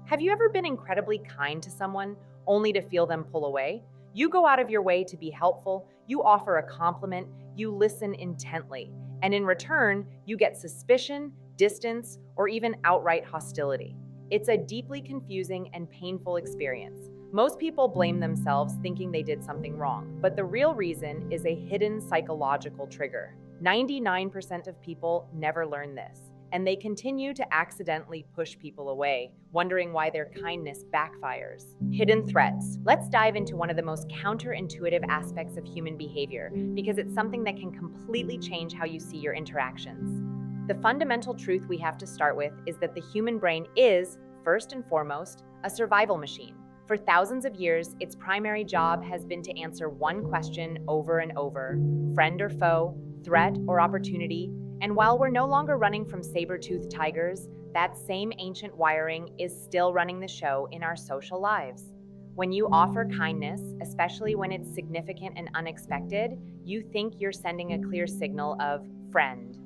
Have you ever been incredibly kind to someone only to feel them pull away? You go out of your way to be helpful, you offer a compliment, you listen intently, and in return, you get suspicion, distance, or even outright hostility. It's a deeply confusing and painful experience. Most people blame themselves thinking they did something wrong, but the real reason is a hidden psychological trigger. 99% of people never learn this, and they continue to accidentally push people away, wondering why their kindness backfires. Hidden threats. Let's dive into one of the most counterintuitive aspects of human behavior because it's something that can completely change how you see your interactions. The fundamental truth we have to start with is that the human brain is, first and foremost, a survival machine. For thousands of years, its primary job has been to answer one question over and over: friend or foe, threat or opportunity. And while we're no longer running from saber-toothed tigers, that same ancient wiring is still running the show in our social lives. When you offer kindness, especially when it's significant and unexpected, you think you're sending a clear signal of friend.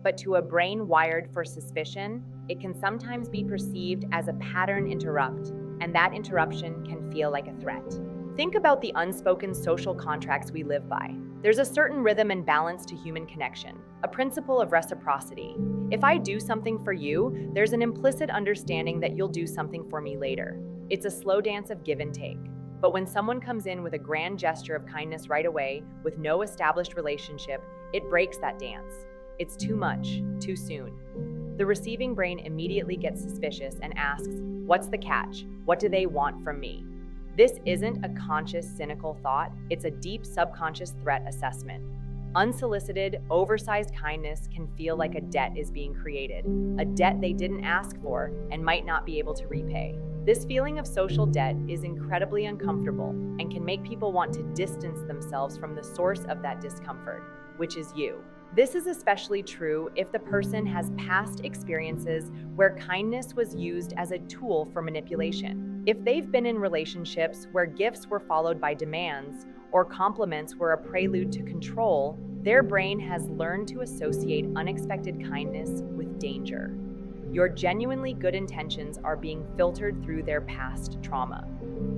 But to a brain wired for suspicion, it can sometimes be perceived as a pattern interrupt, and that interruption can feel like a threat. Think about the unspoken social contracts we live by. There's a certain rhythm and balance to human connection, a principle of reciprocity. If I do something for you, there's an implicit understanding that you'll do something for me later. It's a slow dance of give and take. But when someone comes in with a grand gesture of kindness right away, with no established relationship, it breaks that dance. It's too much, too soon. The receiving brain immediately gets suspicious and asks, what's the catch? What do they want from me? This isn't a conscious, cynical thought, it's a deep subconscious threat assessment. Unsolicited, oversized kindness can feel like a debt is being created, a debt they didn't ask for and might not be able to repay. This feeling of social debt is incredibly uncomfortable and can make people want to distance themselves from the source of that discomfort, which is you. This is especially true if the person has past experiences where kindness was used as a tool for manipulation. If they've been in relationships where gifts were followed by demands or compliments were a prelude to control, their brain has learned to associate unexpected kindness with danger. Your genuinely good intentions are being filtered through their past trauma.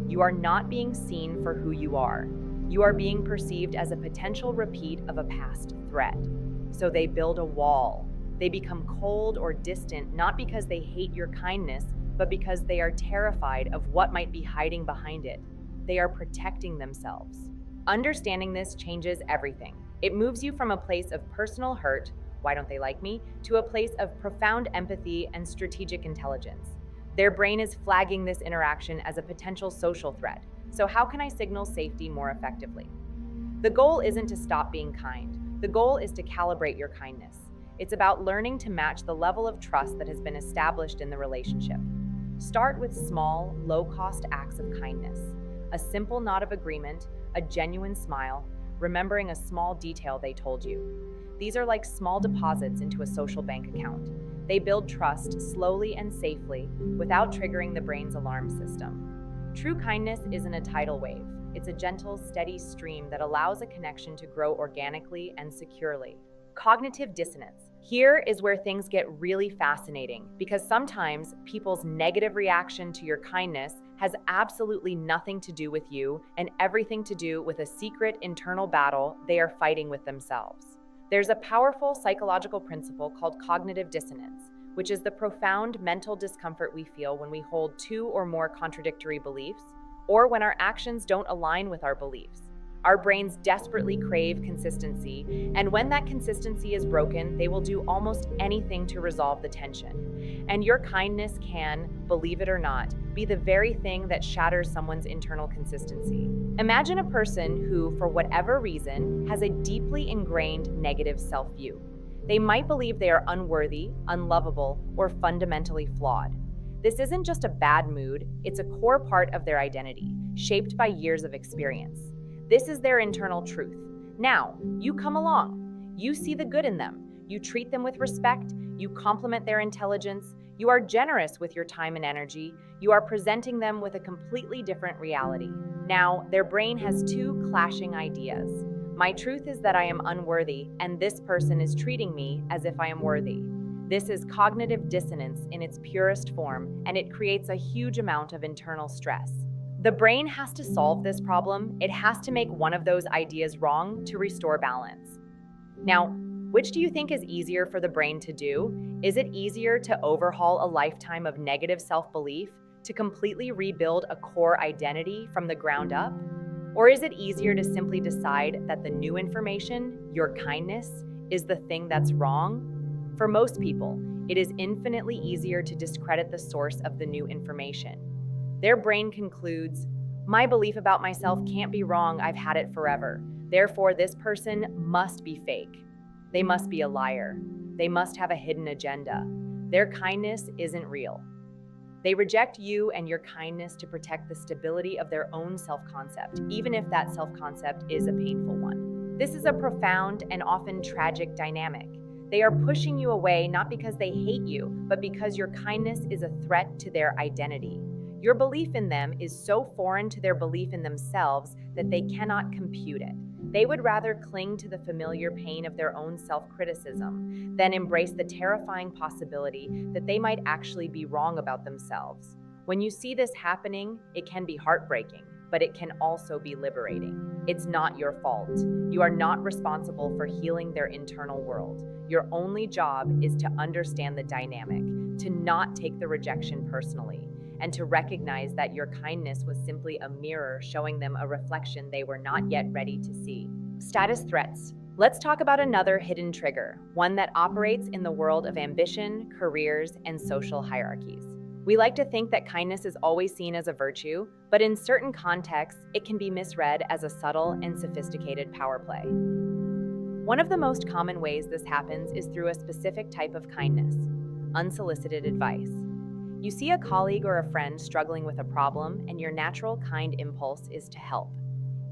You are not being seen for who you are. You are being perceived as a potential repeat of a past threat. So they build a wall. They become cold or distant, not because they hate your kindness, but because they are terrified of what might be hiding behind it. They are protecting themselves. Understanding this changes everything. It moves you from a place of personal hurt, why don't they like me, to a place of profound empathy and strategic intelligence. Their brain is flagging this interaction as a potential social threat. So how can I signal safety more effectively? The goal isn't to stop being kind. The goal is to calibrate your kindness. It's about learning to match the level of trust that has been established in the relationship. Start with small, low-cost acts of kindness. A simple nod of agreement, a genuine smile, remembering a small detail they told you. These are like small deposits into a social bank account. They build trust slowly and safely without triggering the brain's alarm system. True kindness isn't a tidal wave. It's a gentle, steady stream that allows a connection to grow organically and securely. Cognitive dissonance. Here is where things get really fascinating because sometimes people's negative reaction to your kindness has absolutely nothing to do with you and everything to do with a secret internal battle they are fighting with themselves. There's a powerful psychological principle called cognitive dissonance, which is the profound mental discomfort we feel when we hold two or more contradictory beliefs or when our actions don't align with our beliefs. Our brains desperately crave consistency, and when that consistency is broken, they will do almost anything to resolve the tension. And your kindness can, believe it or not, be the very thing that shatters someone's internal consistency. Imagine a person who, for whatever reason, has a deeply ingrained negative self-view. They might believe they are unworthy, unlovable, or fundamentally flawed. This isn't just a bad mood, it's a core part of their identity, shaped by years of experience. This is their internal truth. Now, you come along. You see the good in them. You treat them with respect. You compliment their intelligence. You are generous with your time and energy. You are presenting them with a completely different reality. Now, their brain has two clashing ideas. My truth is that I am unworthy, and this person is treating me as if I am worthy. This is cognitive dissonance in its purest form, and it creates a huge amount of internal stress. The brain has to solve this problem. It has to make one of those ideas wrong to restore balance. Now, which do you think is easier for the brain to do? Is it easier to overhaul a lifetime of negative self-belief, to completely rebuild a core identity from the ground up? Or is it easier to simply decide that the new information, your kindness, is the thing that's wrong? For most people, it is infinitely easier to discredit the source of the new information. Their brain concludes, my belief about myself can't be wrong, I've had it forever. Therefore, this person must be fake. They must be a liar. They must have a hidden agenda. Their kindness isn't real. They reject you and your kindness to protect the stability of their own self-concept, even if that self-concept is a painful one. This is a profound and often tragic dynamic. They are pushing you away not because they hate you, but because your kindness is a threat to their identity. Your belief in them is so foreign to their belief in themselves that they cannot compute it. They would rather cling to the familiar pain of their own self-criticism than embrace the terrifying possibility that they might actually be wrong about themselves. When you see this happening, it can be heartbreaking, but it can also be liberating. It's not your fault. You are not responsible for healing their internal world. Your only job is to understand the dynamic, to not take the rejection personally, and to recognize that your kindness was simply a mirror showing them a reflection they were not yet ready to see. Status threats. Let's talk about another hidden trigger, one that operates in the world of ambition, careers, and social hierarchies. We like to think that kindness is always seen as a virtue, but in certain contexts, it can be misread as a subtle and sophisticated power play. One of the most common ways this happens is through a specific type of kindness, unsolicited advice. You see a colleague or a friend struggling with a problem, and your natural kind impulse is to help.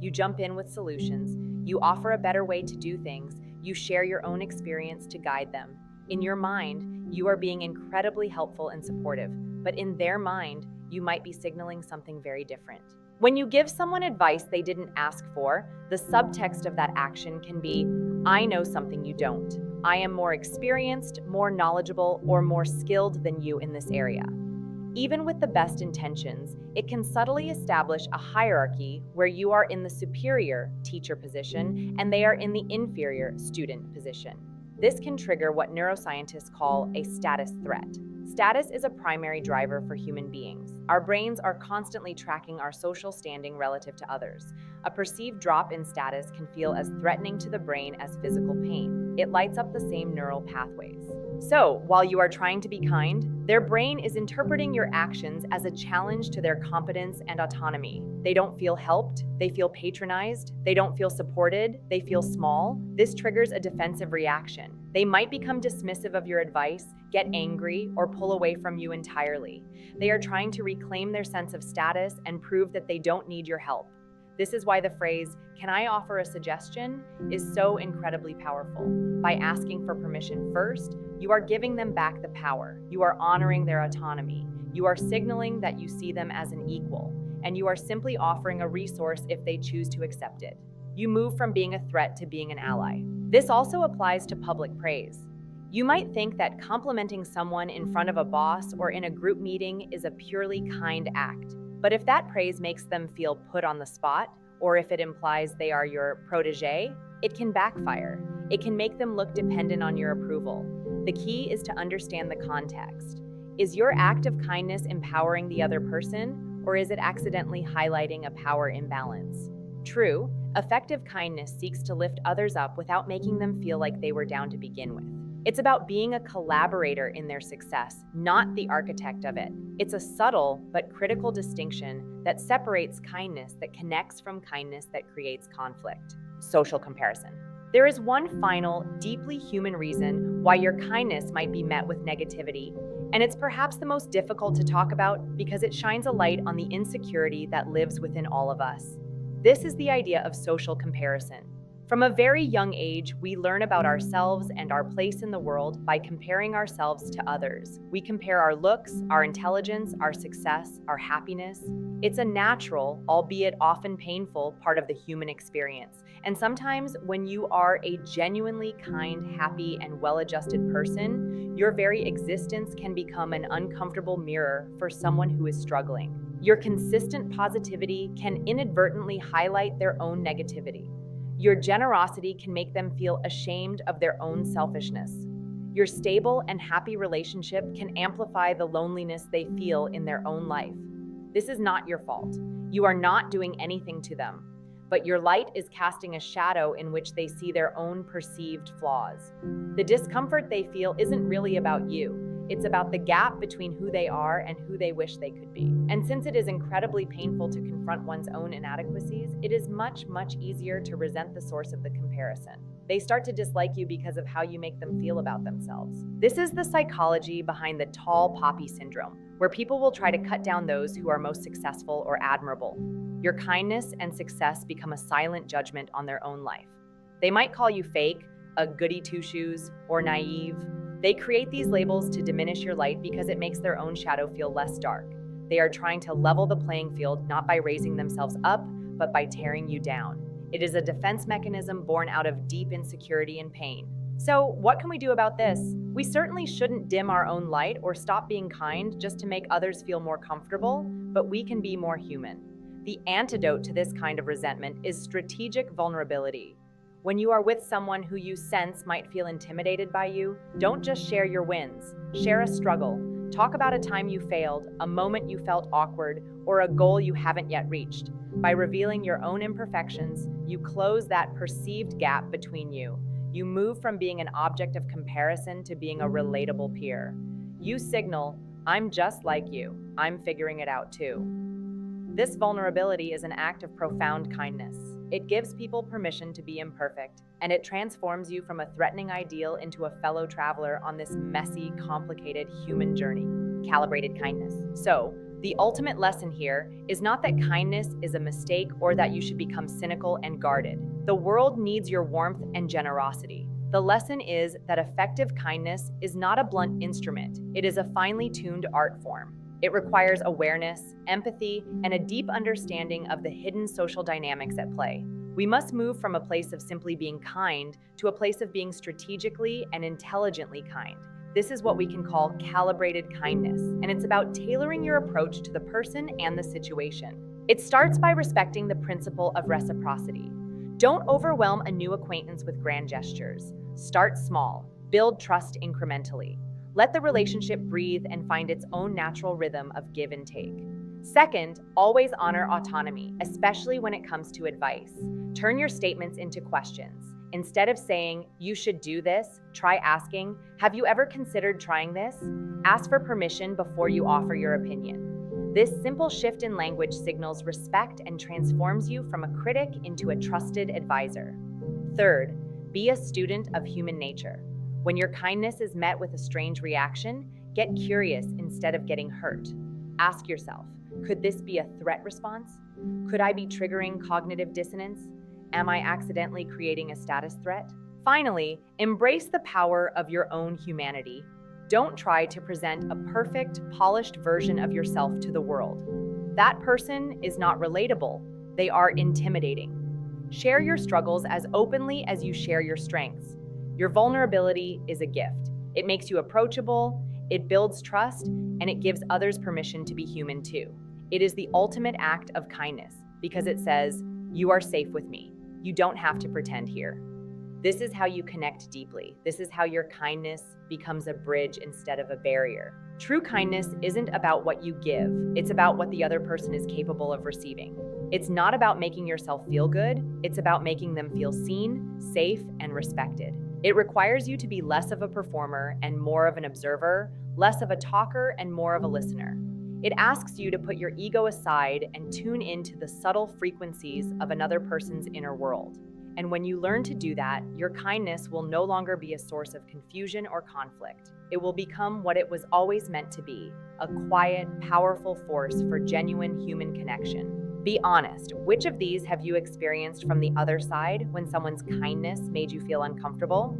You jump in with solutions, you offer a better way to do things, you share your own experience to guide them. In your mind, you are being incredibly helpful and supportive, but in their mind, you might be signaling something very different. When you give someone advice they didn't ask for, the subtext of that action can be, I know something you don't. I am more experienced, more knowledgeable, or more skilled than you in this area. Even with the best intentions, it can subtly establish a hierarchy where you are in the superior teacher position and they are in the inferior student position. This can trigger what neuroscientists call a status threat. Status is a primary driver for human beings. Our brains are constantly tracking our social standing relative to others. A perceived drop in status can feel as threatening to the brain as physical pain. It lights up the same neural pathways. So, while you are trying to be kind, their brain is interpreting your actions as a challenge to their competence and autonomy. They don't feel helped, they feel patronized, they don't feel supported, they feel small. This triggers a defensive reaction. They might become dismissive of your advice, get angry, or pull away from you entirely. They are trying to reclaim their sense of status and prove that they don't need your help. This is why the phrase, "Can I offer a suggestion?" is so incredibly powerful. By asking for permission first, you are giving them back the power. You are honoring their autonomy. You are signaling that you see them as an equal, and you are simply offering a resource if they choose to accept it. You move from being a threat to being an ally. This also applies to public praise. You might think that complimenting someone in front of a boss or in a group meeting is a purely kind act. But if that praise makes them feel put on the spot, or if it implies they are your protege, it can backfire. It can make them look dependent on your approval. The key is to understand the context. Is your act of kindness empowering the other person, or is it accidentally highlighting a power imbalance? True, effective kindness seeks to lift others up without making them feel like they were down to begin with. It's about being a collaborator in their success, not the architect of it. It's a subtle but critical distinction that separates kindness that connects from kindness that creates conflict. Social comparison. There is one final, deeply human reason why your kindness might be met with negativity, and it's perhaps the most difficult to talk about because it shines a light on the insecurity that lives within all of us. This is the idea of social comparison. From a very young age, we learn about ourselves and our place in the world by comparing ourselves to others. We compare our looks, our intelligence, our success, our happiness. It's a natural, albeit often painful, part of the human experience. And sometimes when you are a genuinely kind, happy, and well-adjusted person, your very existence can become an uncomfortable mirror for someone who is struggling. Your consistent positivity can inadvertently highlight their own negativity. Your generosity can make them feel ashamed of their own selfishness. Your stable and happy relationship can amplify the loneliness they feel in their own life. This is not your fault. You are not doing anything to them, but your light is casting a shadow in which they see their own perceived flaws. The discomfort they feel isn't really about you. It's about the gap between who they are and who they wish they could be. And since it is incredibly painful to confront one's own inadequacies, it is much, much easier to resent the source of the comparison. They start to dislike you because of how you make them feel about themselves. This is the psychology behind the tall poppy syndrome, where people will try to cut down those who are most successful or admirable. Your kindness and success become a silent judgment on their own life. They might call you fake, a goody two-shoes, or naive. They create these labels to diminish your light because it makes their own shadow feel less dark. They are trying to level the playing field not by raising themselves up, but by tearing you down. It is a defense mechanism born out of deep insecurity and pain. So, what can we do about this? We certainly shouldn't dim our own light or stop being kind just to make others feel more comfortable, but we can be more human. The antidote to this kind of resentment is strategic vulnerability. When you are with someone who you sense might feel intimidated by you, don't just share your wins. Share a struggle. Talk about a time you failed, a moment you felt awkward, or a goal you haven't yet reached. By revealing your own imperfections, you close that perceived gap between you. You move from being an object of comparison to being a relatable peer. You signal, I'm just like you. I'm figuring it out too. This vulnerability is an act of profound kindness. It gives people permission to be imperfect, and it transforms you from a threatening ideal into a fellow traveler on this messy, complicated human journey. Calibrated kindness. So, the ultimate lesson here is not that kindness is a mistake or that you should become cynical and guarded. The world needs your warmth and generosity. The lesson is that effective kindness is not a blunt instrument. It is a finely tuned art form. It requires awareness, empathy, and a deep understanding of the hidden social dynamics at play. We must move from a place of simply being kind to a place of being strategically and intelligently kind. This is what we can call calibrated kindness, and it's about tailoring your approach to the person and the situation. It starts by respecting the principle of reciprocity. Don't overwhelm a new acquaintance with grand gestures. Start small, build trust incrementally. Let the relationship breathe and find its own natural rhythm of give and take. Second, always honor autonomy, especially when it comes to advice. Turn your statements into questions. Instead of saying, you should do this, try asking, have you ever considered trying this? Ask for permission before you offer your opinion. This simple shift in language signals respect and transforms you from a critic into a trusted advisor. Third, be a student of human nature. When your kindness is met with a strange reaction, get curious instead of getting hurt. Ask yourself, could this be a threat response? Could I be triggering cognitive dissonance? Am I accidentally creating a status threat? Finally, embrace the power of your own humanity. Don't try to present a perfect, polished version of yourself to the world. That person is not relatable. They are intimidating. Share your struggles as openly as you share your strengths. Your vulnerability is a gift. It makes you approachable, it builds trust, and it gives others permission to be human too. It is the ultimate act of kindness because it says, you are safe with me. You don't have to pretend here. This is how you connect deeply. This is how your kindness becomes a bridge instead of a barrier. True kindness isn't about what you give. It's about what the other person is capable of receiving. It's not about making yourself feel good. It's about making them feel seen, safe, and respected. It requires you to be less of a performer and more of an observer, less of a talker and more of a listener. It asks you to put your ego aside and tune into the subtle frequencies of another person's inner world. And when you learn to do that, your kindness will no longer be a source of confusion or conflict. It will become what it was always meant to be, a quiet, powerful force for genuine human connection. Be honest, which of these have you experienced from the other side when someone's kindness made you feel uncomfortable?